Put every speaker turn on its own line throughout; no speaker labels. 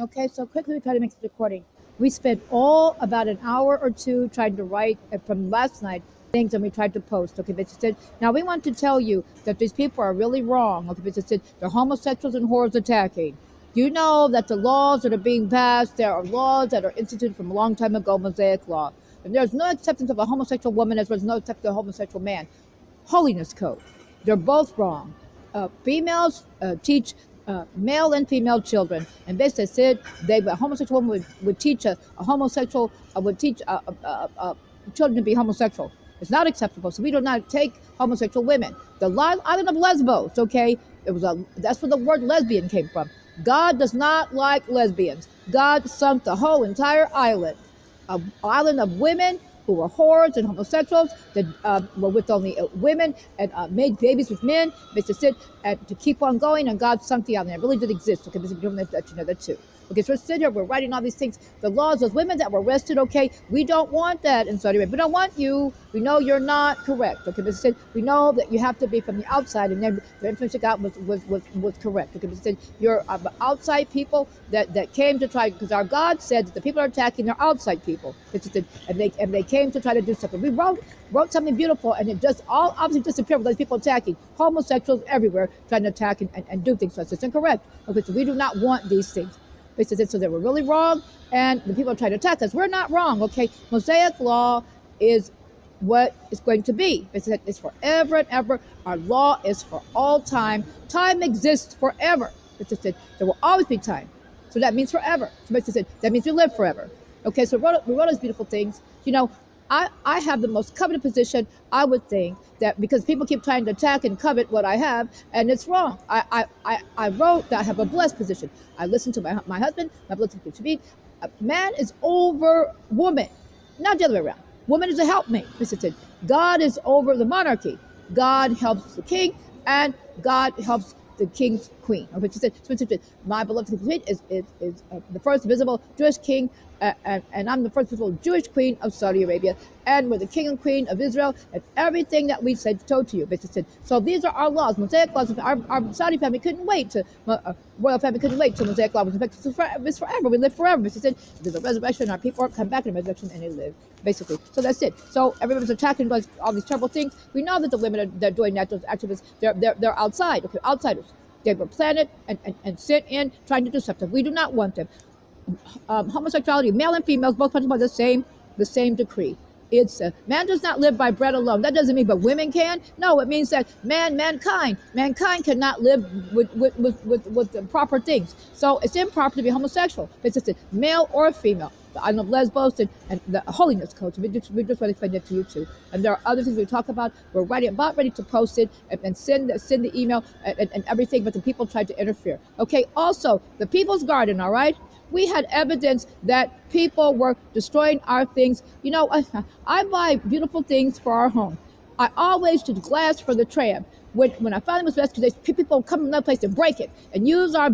Okay, so quickly we try to make this recording. We spent all about an hour or two trying to write from last night things, and we tried to post. Okay, but said, now we want to tell you that these people are really wrong. Okay, but said they're homosexuals and whores attacking. You know that the laws that are being passed, there are laws that are instituted from a long time ago, Mosaic law. And there's no acceptance of a homosexual woman as there's no acceptance of a homosexual man. Holiness code. They're both wrong. Females teach male and female children, and basically said a homosexual woman would teach a homosexual would teach children to be homosexual. It's not acceptable. So we do not take homosexual women. The island of Lesbos, okay, that's where the word lesbian came from. God does not like lesbians. God sunk the whole entire island, an island of women who were whores and homosexuals that were with only women and made babies with men, based to sit and to keep on going, and God sunk the island. It really did exist. Okay, this is giving that you know that too. Okay, so we're sitting here, we're writing all these things. The laws, those women that were arrested, okay, we don't want that in Saudi Arabia. We don't want you. We know you're not correct. Okay, but said we know that you have to be from the outside, and then the information got was correct. Okay, but said you're outside people that came to try, because our God said that the people are attacking their outside people. And they came to try to do something. We wrote something beautiful, and it just all obviously disappeared with those people attacking homosexuals everywhere, trying to attack and do things. So it's incorrect. Okay, so we do not want these things. So they were really wrong, and the people are trying to attack us. We're not wrong, okay? Mosaic law is what it's going to be. It's forever and ever. Our law is for all time. Time exists forever. There will always be time. So that means forever. So that means we live forever. Okay, so we wrote those beautiful things. You know, I have the most coveted position, I would think, that because people keep trying to attack and covet what I have, and it's wrong. I wrote that I have a blessed position. I listen to my husband, my blessed to man is over woman, not the other way around. Woman is a helpmate. God is over the monarchy. God helps the king, and God helps the king's queen. Which said, my beloved queen is the first visible Jewish king, and I'm the first visible Jewish queen of Saudi Arabia, and we're the king and queen of Israel, and everything that we said told to you. So these are our laws, Mosaic laws. Our Saudi family couldn't wait to royal family couldn't wait till Mosaic law was effective. It's forever. We live forever. There's a resurrection. Our people come back in the resurrection, and they live. Basically, so that's it. So everybody's attacking all these terrible things. We know that the women they're doing that. Those activists, they're outside. Okay, outsiders. They were planted and sent in trying to do something. We do not want them. Homosexuality, male and females, both punished by the same decree. It's man does not live by bread alone. That doesn't mean, but women can. No, it means that mankind cannot live with the proper things. So it's improper to be homosexual. It's just a male or a female. The island of Lesbos and the holiness code. So we just want to explain that to you too. And there are other things we talk about. We're about ready to post it and send the email and everything, but the people tried to interfere. Okay. Also, the People's Garden. All right. We had evidence that people were destroying our things. You know, I buy beautiful things for our home. I always did glass for the tram. When I finally was rescued, people come from another place and break it and use our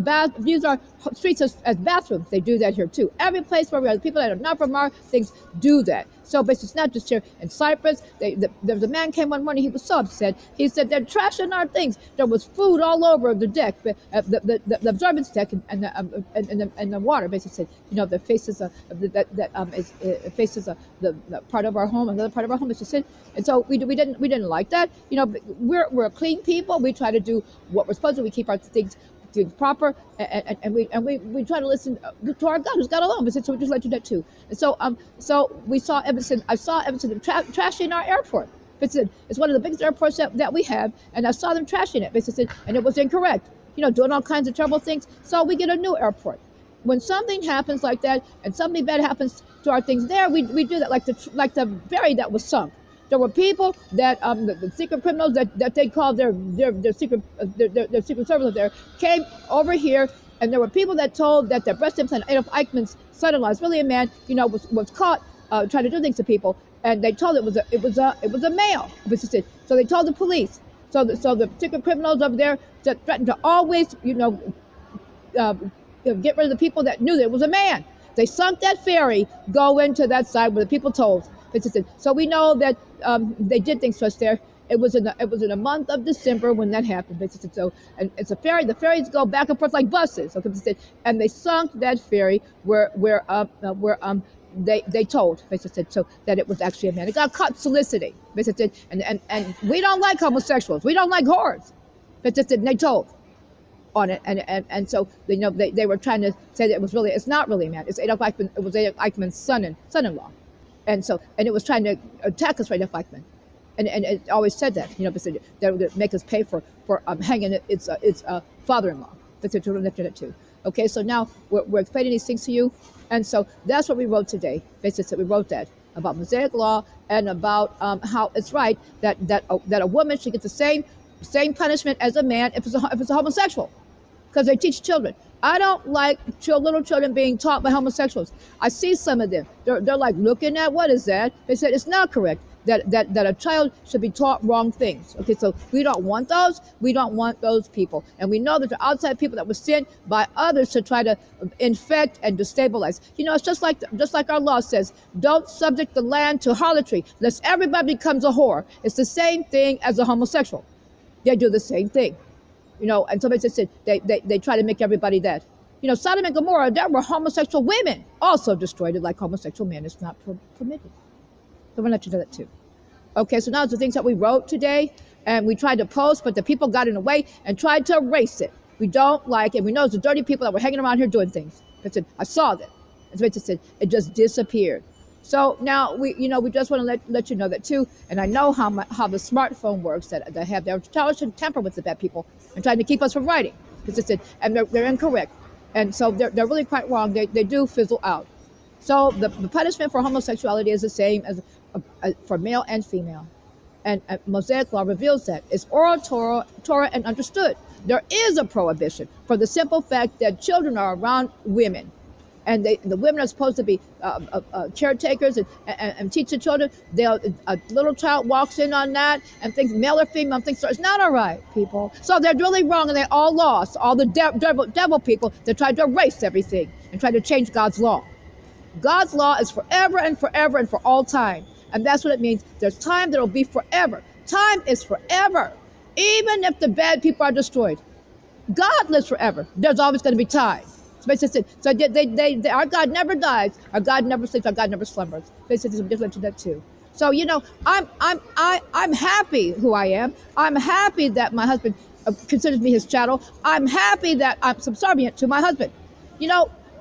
streets as bathrooms. They do that here too. Every place where we are, the people that are not from our things do that. So basically, it's not just here in Cyprus. There was a man came one morning. He was so upset. He said they're trashing our things. There was food all over the deck, the observance deck, and the water. Basically, said, you know, the faces faces the part of our home, another part of our home. It's just it. And so we didn't like that. You know, we're a clean people. We try to do what we're supposed to. We keep our things proper, and we try to listen to our God, who's God alone. So we just let you that too. And so we saw evidence. I saw evidence of them trashing our airport. It's one of the biggest airports that we have, and I saw them trashing it. And it was incorrect. You know, doing all kinds of terrible things. So we get a new airport. When something happens like that, and something bad happens to our things there, we do that, like the ferry that was sunk. There were people that the secret criminals that they called their secret service there came over here, and there were people that told that their breast implant, Adolf Eichmann's son-in-law, is really a man, you know, was caught trying to do things to people, and they told it was a male. So they told the police. So the secret criminals over there that threatened to always, you know, get rid of the people that knew that it was a man. They sunk that ferry, go into that side where the people told. So we know that they did things to us there, It was in the month of December when that happened. Basically, so and it's a ferry. The ferries go back and forth like buses. Okay, and they sunk that ferry where they told basically so that it was actually a man. It got caught soliciting basically, and we don't like homosexuals. We don't like whores. Basically, they told on it, and so they were trying to say that it's not really a man. It's Adolf Eichmann. It was Adolf Eichmann's son-in-law, and it was trying to attack us for Adolf Eichmann, and it always said that because they would make us pay for hanging its father-in-law. That's what we're lifting it to. Okay, so now we're explaining these things to you, and so that's what we wrote today. Basically, we wrote that about Mosaic law and about how it's right that a woman should get the same punishment as a man if it's a homosexual. Because they teach children. I don't like little children being taught by homosexuals. I see some of them. They're like looking at, what is that? They said it's not correct that a child should be taught wrong things. Okay, so we don't want those. We don't want those people. And we know that they're outside people that were sent by others to try to infect and destabilize. It's just like our law says, don't subject the land to harlotry, lest everybody becomes a whore. It's the same thing as a homosexual. They do the same thing. And somebody said they try to make everybody that. Sodom and Gomorrah, there were homosexual women also destroyed it like homosexual men. It's not permitted. So we'll let you know that too. Okay, so now it's the things that we wrote today, and we tried to post, but the people got in the way and tried to erase it. We don't like it. We know it's the dirty people that were hanging around here doing things. I saw that. And somebody said it just disappeared. So now we just want to let you know that too. And I know how the smartphone works that they have. They're trying to tamper with the bad people and trying to keep us from writing. And they're incorrect. And so they're really quite wrong. They do fizzle out. So the punishment for homosexuality is the same as for male and female. And Mosaic law reveals that. It's oral Torah and understood. There is a prohibition for the simple fact that children are around women. And the women are supposed to be caretakers and teach the children. A little child walks in on that and thinks male or female, thinks it's not all right, people. So they're really wrong, and they all lost. All the devil people that tried to erase everything and try to change God's law. God's law is forever and forever and for all time. And that's what it means. There's time that will be forever. Time is forever. Even if the bad people are destroyed. God lives forever. There's always going to be time. So our God never dies. Our God never sleeps. Our God never slumbers. They said there's a difference to that too. So I'm happy who I am. I'm happy that my husband considers me his chattel. I'm happy that I'm subservient to my husband.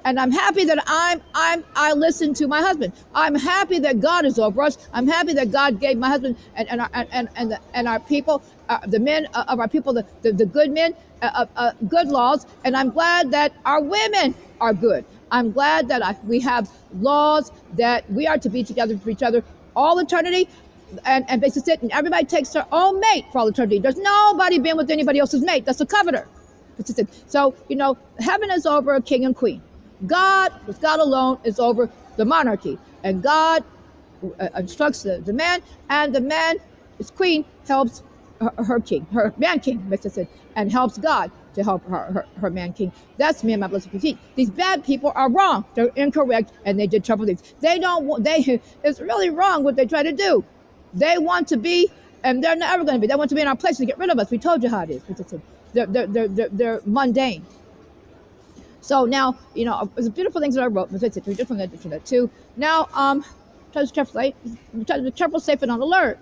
And I'm happy that I listen to my husband. I'm happy that God is over us. I'm happy that God gave my husband and our people, the men of our people, the good men, good laws. And I'm glad that our women are good. I'm glad that we have laws that we are to be together for each other all eternity. And basically, and everybody takes their own mate for all eternity. There's nobody being with anybody else's mate. That's a coveter. So heaven is over a king and queen. God, with God alone, is over the monarchy. And God instructs the man, and the man, his queen, helps her king, her man king, and helps God to help her man king. That's me and my blessed critique. These bad people are wrong. They're incorrect, and they did terrible things. It's really wrong what they try to do. They want to be, and they're never going to be. They want to be in our place to get rid of us. We told you how it is. They're mundane. So now, it's beautiful things that I wrote. We different that too. Now, try to be careful, safe, and on alert.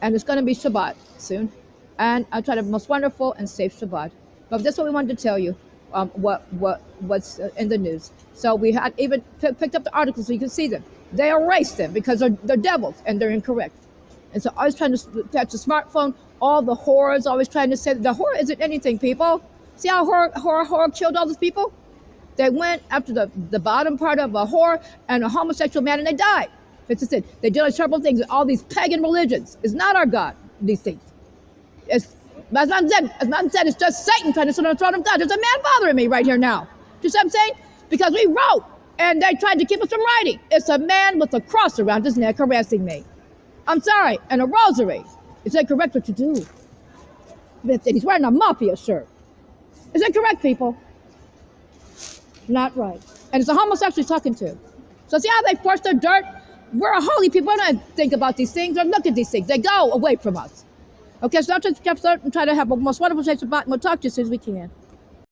And it's going to be Shabbat soon. And I try to be most wonderful and safe Shabbat. But that's what we wanted to tell you. What's in the news. So we had even picked up the articles so you can see them. They erased them because they're devils and they're incorrect. And so I was trying to catch the smartphone. All the horrors always trying to say that the horror isn't anything, people. See how horror killed all these people? They went after the bottom part of a whore and a homosexual man, and they died. That's just it. They did all terrible things in all these pagan religions. It's not our God, these things. As Mountain said, it's just Satan trying to sit on the throne of God. There's a man bothering me right here now. Do you see what I'm saying? Because we wrote, and they tried to keep us from writing. It's a man with a cross around his neck harassing me. I'm sorry, and a rosary. Is that correct what you do? He's wearing a mafia shirt. Is that correct, people? Not right. And it's a homosexual he's talking to. So see how they force their dirt? We're a holy people. We don't think about these things or look at these things. They go away from us. Okay, so now let's get started and try to have a most wonderful day Shabbat, and we'll talk to you as soon as we can.